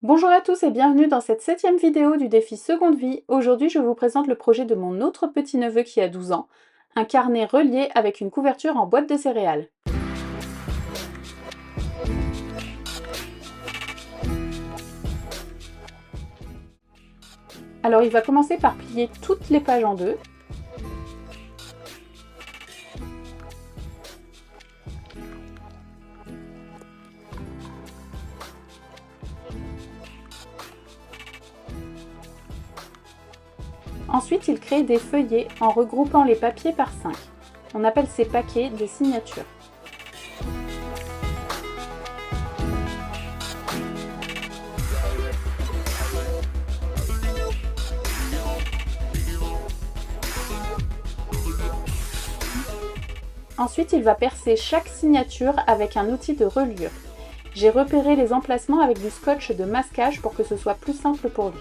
Bonjour à tous et bienvenue dans cette 7e vidéo du défi Seconde Vie. Aujourd'hui, je vous présente le projet de mon autre petit-neveu qui a 12 ans, un carnet relié avec une couverture en boîte de céréales. Alors il va commencer par plier toutes les pages en deux. Ensuite, il crée des feuillets en regroupant les papiers par 5. On appelle ces paquets des signatures. Ensuite, il va percer chaque signature avec un outil de reliure. J'ai repéré les emplacements avec du scotch de masquage pour que ce soit plus simple pour lui.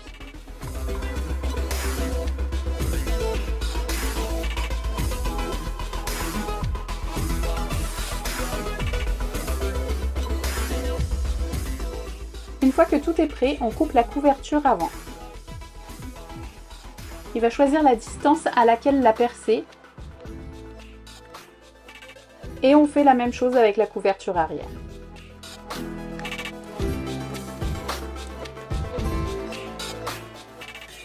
Une fois que tout est prêt, on coupe la couverture avant. Il va choisir la distance à laquelle la percer. Et on fait la même chose avec la couverture arrière.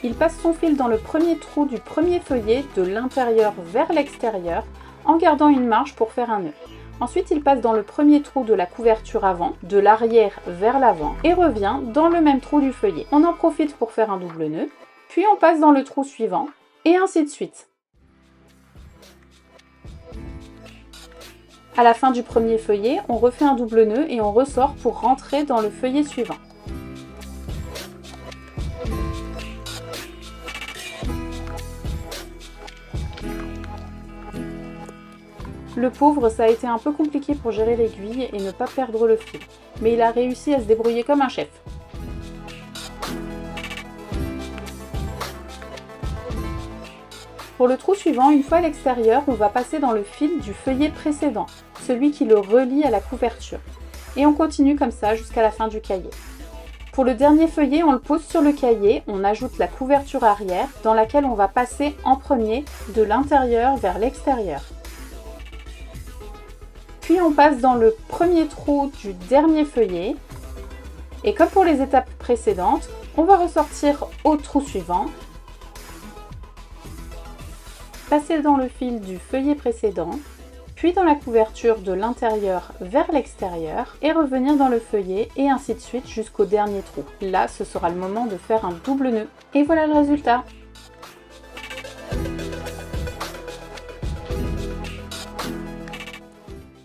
Il passe son fil dans le premier trou du premier feuillet de l'intérieur vers l'extérieur en gardant une marge pour faire un nœud. Ensuite, il passe dans le premier trou de la couverture avant, de l'arrière vers l'avant et revient dans le même trou du feuillet. On en profite pour faire un double nœud, puis on passe dans le trou suivant et ainsi de suite. À la fin du premier feuillet, on refait un double nœud et on ressort pour rentrer dans le feuillet suivant. Le pauvre, ça a été un peu compliqué pour gérer l'aiguille et ne pas perdre le fil, mais il a réussi à se débrouiller comme un chef. Pour le trou suivant, une fois à l'extérieur, on va passer dans le fil du feuillet précédent, celui qui le relie à la couverture. Et on continue comme ça jusqu'à la fin du cahier. Pour le dernier feuillet, on le pose sur le cahier, on ajoute la couverture arrière dans laquelle on va passer en premier de l'intérieur vers l'extérieur. Puis on passe dans le premier trou du dernier feuillet. Et comme pour les étapes précédentes, on va ressortir au trou suivant, passer dans le fil du feuillet précédent, puis dans la couverture de l'intérieur vers l'extérieur et revenir dans le feuillet et ainsi de suite jusqu'au dernier trou. Là, ce sera le moment de faire un double nœud. Et voilà le résultat!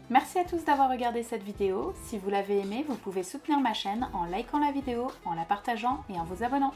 Merci à tous d'avoir regardé cette vidéo. Si vous l'avez aimée, vous pouvez soutenir ma chaîne en likant la vidéo, en la partageant et en vous abonnant.